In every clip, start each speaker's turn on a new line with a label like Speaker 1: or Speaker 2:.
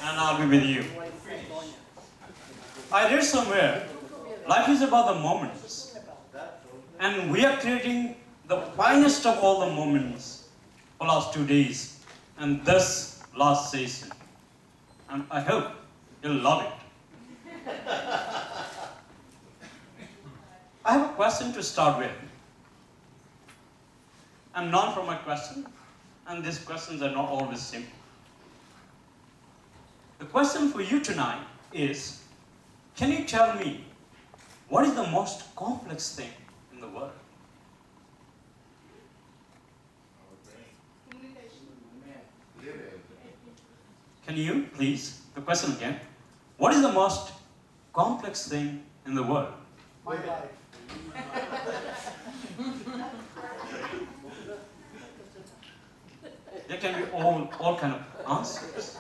Speaker 1: and I'll be with you. I read somewhere, life is about the moments. And we are creating the finest of all the moments for last 2 days and this last session. And I hope you'll love it. I have a question to start with. I'm known for my question, and these questions are not always simple. The question for you tonight is, can you tell me what is the most complex thing in the world? Can you, please, the question again, what is the most complex thing in the world?
Speaker 2: My life.
Speaker 1: There can be all kind of answers.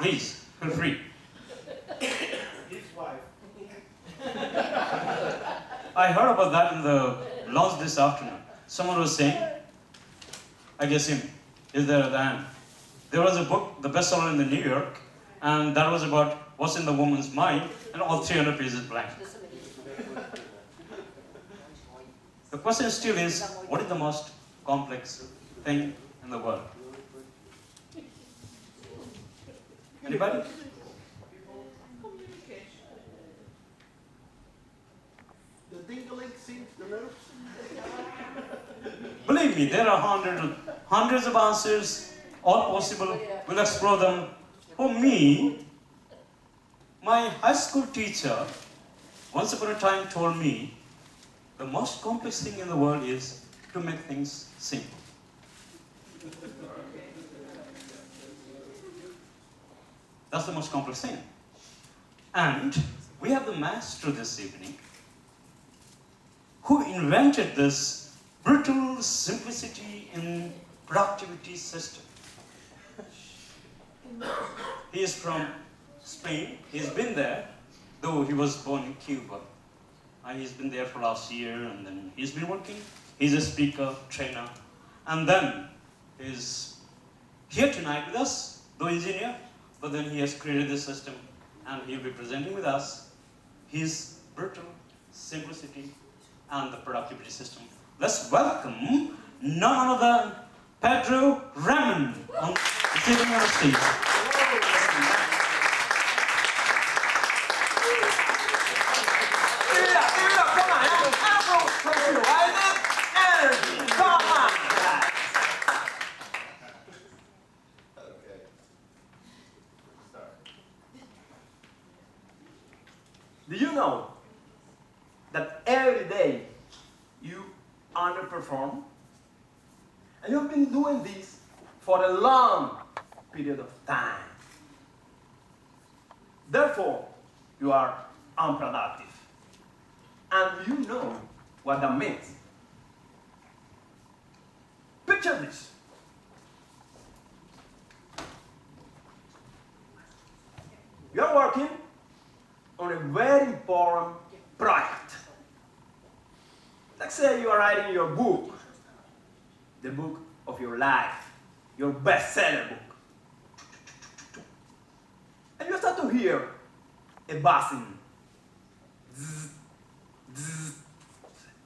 Speaker 1: Please, feel free.
Speaker 2: His wife.
Speaker 1: I heard about that in the lunch this afternoon. Someone was saying, I guess him, is there at the end. There was a book, the bestseller in the New York, and that was about what's in the woman's mind, and all 300 pages blank. The question still is, what is the most complex thing in the world? Anybody?
Speaker 2: The dingling seems the nerves.
Speaker 1: Believe me, there are hundreds of answers, all possible. We'll explore them. For me, my high school teacher once upon a time told me the most complex thing in the world is to make things simple. That's the most complex thing. And we have the master this evening who invented this brutal simplicity in productivity system. He is from Spain. He's been there, though he was born in Cuba. And he's been there for last year, and then he's been working. He's a speaker, trainer, and then he's here tonight with us, though engineer, but then he has created this system, and he'll be presenting with us his brutal simplicity and the productivity system. Let's welcome none other than Pedro Reymond on sitting on the stage.
Speaker 3: Do you know that every day you underperform? And you've been doing this for a long period of time. Therefore, you are unproductive. And you know what that means. Picture this. You're working on a very important project. Let's say you are writing your book, the book of your life, your bestseller book. And you start to hear a buzzing. Zzz, zzz.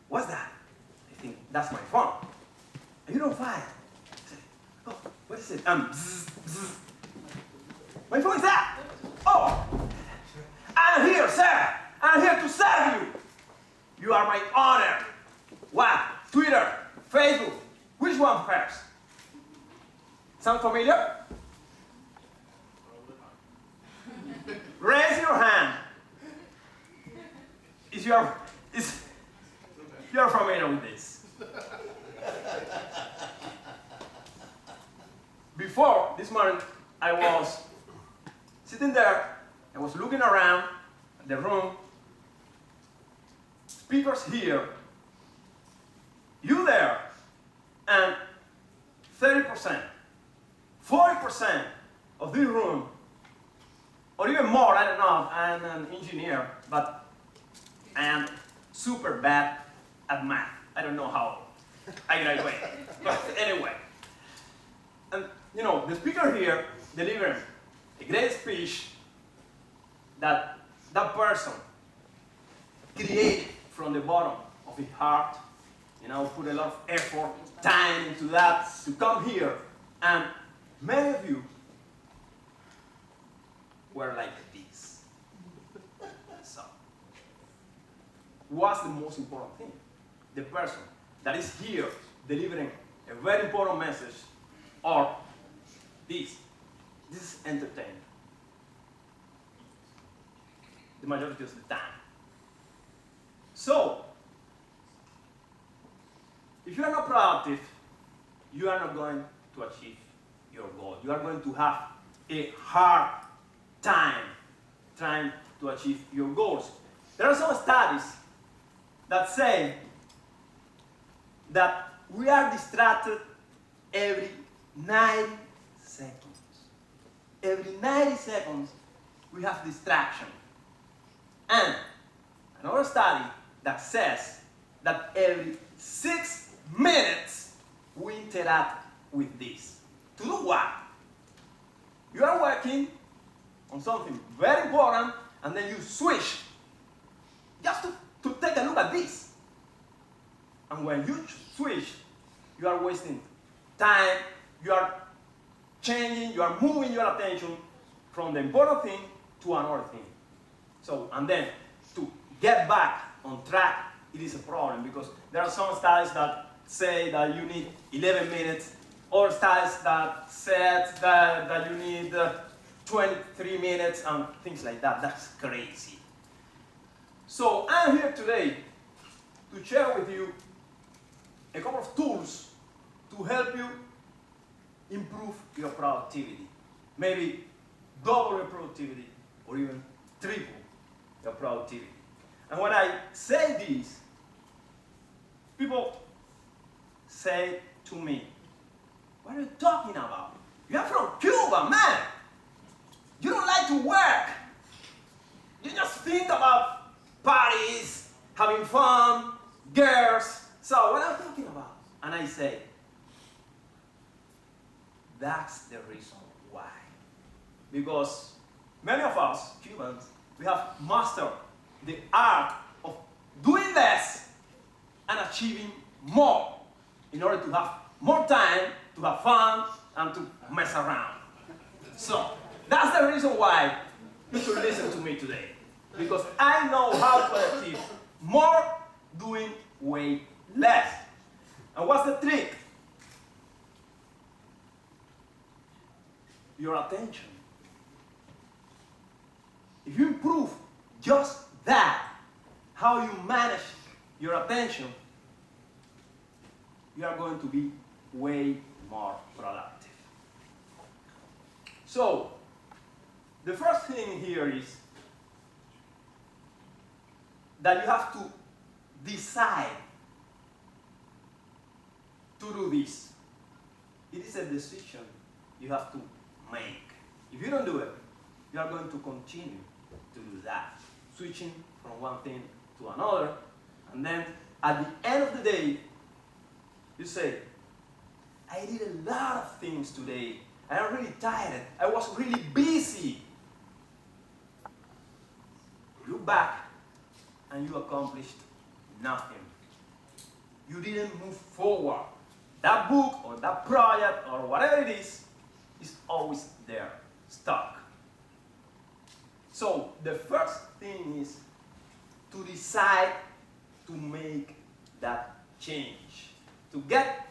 Speaker 3: What's that? I think that's my phone. And you don't find it. Oh, what is it? Zzz, zzz. My phone is that. Oh! I'm here, sir. I'm here to serve you. You are my honor. What? Twitter, Facebook. Which one first? Sound familiar? Raise your hand. You're familiar with this. Before this morning, I was sitting there. I was looking around the room. Speakers here. You there. And 30%, 40% of this room, or even more, I don't know, I'm an engineer, but I am super bad at math. I don't know how I graduate. But anyway. And you know, the speaker here delivering a great speech that that person created from the bottom of his heart, put a lot of effort, time into that to come here. And many of you were like this. So, what's the most important thing? The person that is here delivering a very important message, or this. This is entertainment. The majority of the time. So, if you are not productive, you are not going to achieve your goal. You are going to have a hard time trying to achieve your goals. There are some studies that say that we are distracted every 90 seconds. Every 90 seconds, we have distraction. And another study that says that every 6 minutes, we interact with this. To do what? You are working on something very important, and then you switch just to take a look at this. And when you switch, you are wasting time, you are changing, you are moving your attention from the important thing to another thing. So, and then to get back on track, it is a problem, because there are some studies that say that you need 11 minutes, or studies that said that you need 23 minutes and things like that. That's crazy. So I'm here today to share with you a couple of tools to help you improve your productivity. Maybe double your productivity, or even triple your productivity. And when I say this, people say to me, "What are you talking about? You are from Cuba, man. You don't like to work. You just think about parties, having fun, girls. So what are you talking about?" And I say, that's the reason why. Because many of us, Cubans, we have mastered the art of doing less and achieving more in order to have more time to have fun and to mess around. So that's the reason why you should listen to me today. Because I know how to achieve more doing way less. And what's the trick? Your attention. If you improve just that, how you manage your attention, you are going to be way more productive. So, the first thing here is that you have to decide to do this. It is a decision you have to make. If you don't do it, you are going to continue to do that, switching from one thing to another, and then at the end of the day, you say, I did a lot of things today. I am really tired. I was really busy. Look back, and you accomplished nothing. You didn't move forward. That book or that project or whatever it is always there, stuck. So the first thing is to decide to make that change. To get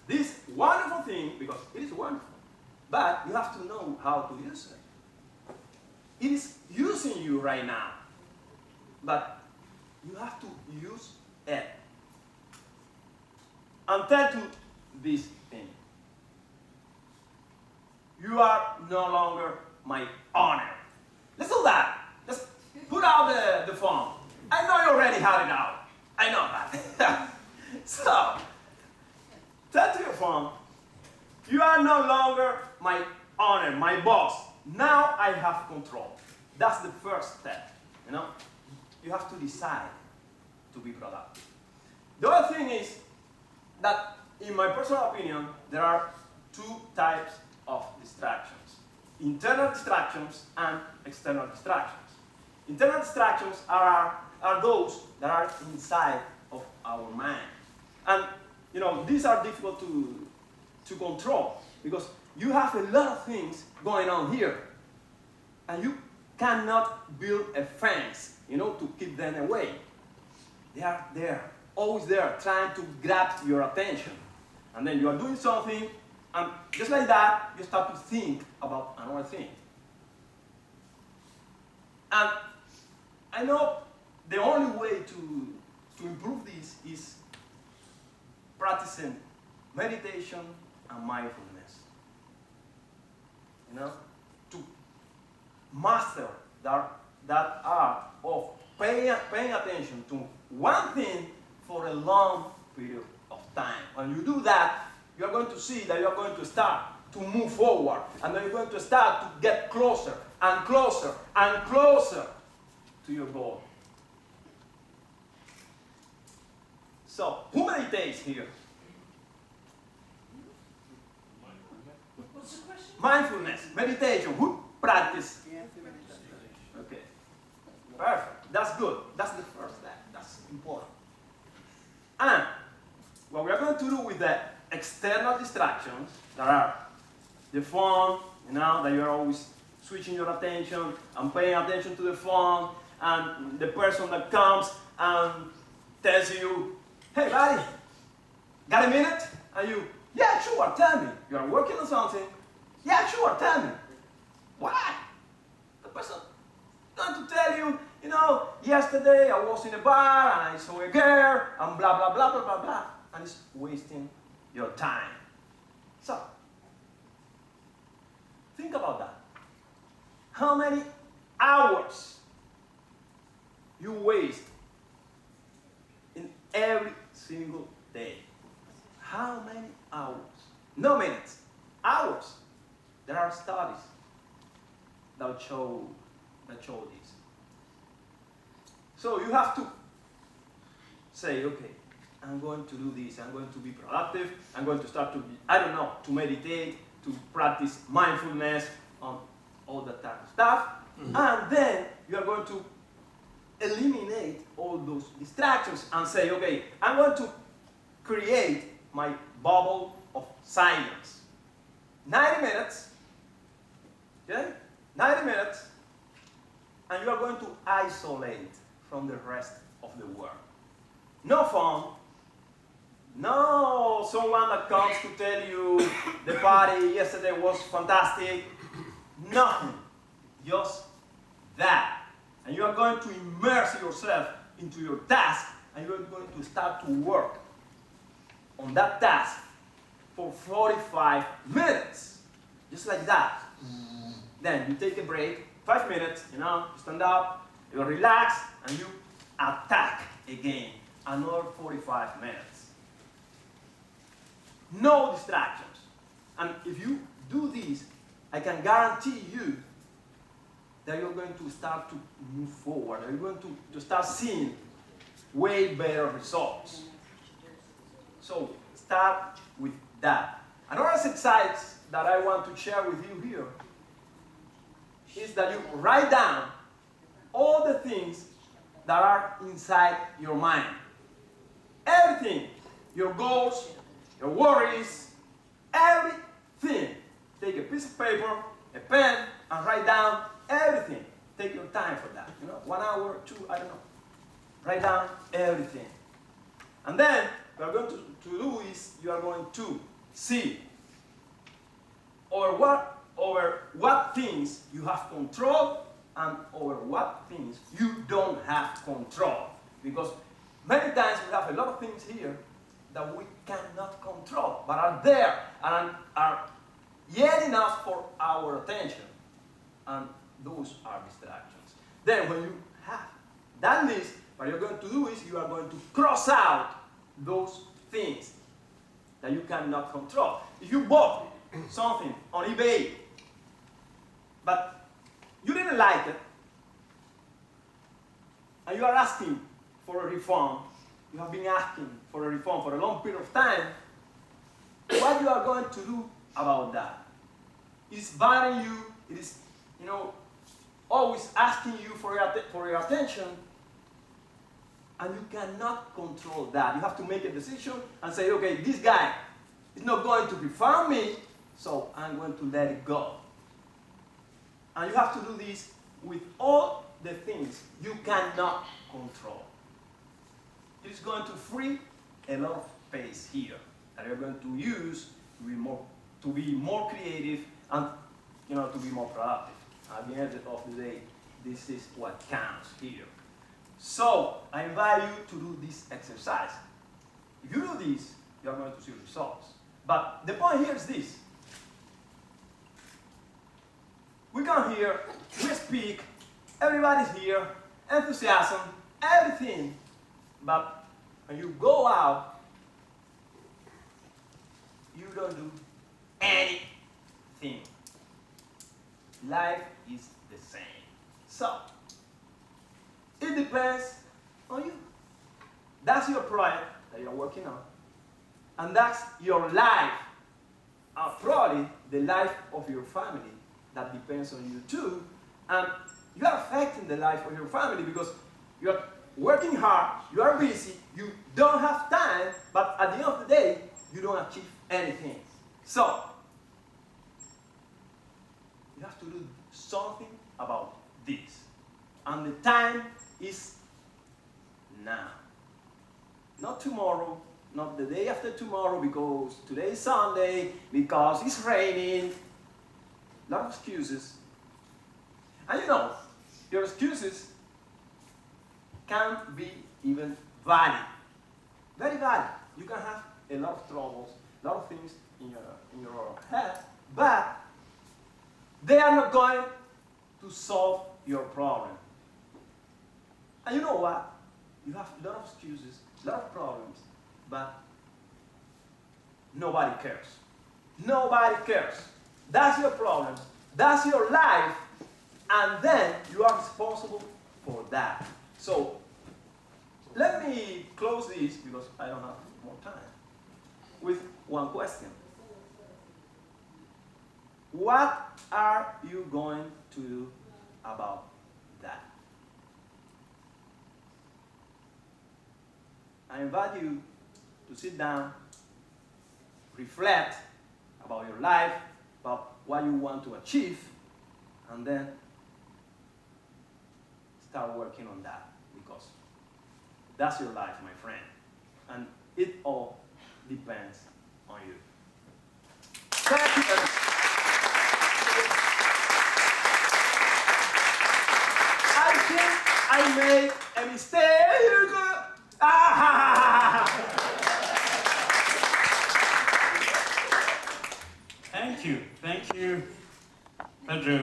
Speaker 3: this wonderful thing, because it is wonderful, but you have to know how to use it. It is using you right now, but you have to use it. And tell to this thing. You are no longer my owner. Let's do that. Let's put out the phone. I know you already had it out. I know that. So, tell to your phone, you are no longer my owner, my boss. Now I have control. That's the first step. You have to decide to be productive. The other thing is that, in my personal opinion, there are two types of distractions. internal distractions and external distractions. Internal distractions are those that are inside of our mind. And these are difficult to control because you have a lot of things going on here. And you cannot build a fence, to keep them away. They are there, always there, trying to grab your attention. And then you are doing something, and just like that, you start to think about another thing. And I know the only way to improve this is practicing meditation and mindfulness. To master that art of paying attention to one thing for a long period of time. When you do that, you're going to see that you're going to start to move forward, and then you're going to start to get closer and closer and closer to your goal. So, who meditates here?
Speaker 4: What's the question?
Speaker 3: Mindfulness, meditation. Who practice? Okay. Perfect. That's good. That's the first step. That's important. And what we are going to do with the external distractions that are the phone, that you're always switching your attention and paying attention to the phone, and the person that comes and tells you, hey buddy, got a minute? And you, yeah, sure, tell me. You are working on something. Yeah, sure, tell me. Why? The person going to tell you, yesterday I was in a bar and I saw a girl and blah, blah, blah, blah, blah, blah. And it's wasting your time. So, think about that. How many hours you waste in every single day? How many hours? No minutes, hours. There are studies that show this. So you have to say, okay, I'm going to do this, I'm going to be productive, I'm going to start to meditate, to practice mindfulness, on all that type of stuff. Mm-hmm. And then you are going to eliminate all those distractions and say, okay, I'm going to create my bubble of silence. 90 minutes, okay? 90 minutes, and you are going to isolate from the rest of the world. No phone, no someone that comes to tell you the party yesterday was fantastic, nothing, just that. And you are going to immerse yourself into your task, and you are going to start to work on that task for 45 minutes, just like that. Then you take a break, 5 minutes, you stand up, you relax, and you attack again, another 45 minutes. No distractions. And if you do this, I can guarantee you that you're going to start to move forward, that you're going to start seeing way better results. So start with that. Another exercise that I want to share with you here is that you write down all the things that are inside your mind. Everything, your goals, your worries, everything. Take a piece of paper, a pen, and write down everything. Take your time for that. 1 hour, 2, I don't know. Write down everything. And then what you are going to do is you are going to see over what things you have control and over what things you don't have control. Because many times we have a lot of things here that we cannot control, but are there and are yet enough for our attention. And those are distractions. Then when you have that list, what you're going to do is you are going to cross out those things that you cannot control. If you bought something on eBay, but you didn't like it, and you are asking for a refund, you have been asking for a refund for a long period of time, what you are going to do about that is bothering you It is, always asking you for your attention, and you cannot control that. You have to make a decision and say, okay, this guy is not going to befriend me, so I'm going to let it go. And you have to do this with all the things you cannot control. It's going to free a lot of space here that you're going to use to be more creative and to be more productive. At the end of the day, this is what counts here. So I invite you to do this exercise. If you do this, you're going to see results. But the point here is this. We come here, we speak, everybody's here, enthusiasm, everything. But when you go out, you don't do anything. Life is the same. So, it depends on you. That's your project that you're working on. And that's your life. And probably the life of your family that depends on you too. And you are affecting the life of your family because you're working hard, you are busy, you don't have time, but at the end of the day, you don't achieve anything. So, you have to do something about this. And the time is now. Not tomorrow, not the day after tomorrow, because today is Sunday, because it's raining. A lot of excuses. And your excuses can be even valid. Very valid. You can have a lot of troubles, a lot of things in your head, but they are not going to solve your problem. And you know what? You have a lot of excuses, a lot of problems, but nobody cares. Nobody cares. That's your problem. That's your life. And then you are responsible for that. So, let me close this, because I don't have more time, with one question. What are you going to do about that? I invite you to sit down, reflect about your life, about what you want to achieve, and then start working on that, because that's your life, my friend. And it all depends on you. Thank you. I think I made a mistake.
Speaker 1: Thank you, Pedro.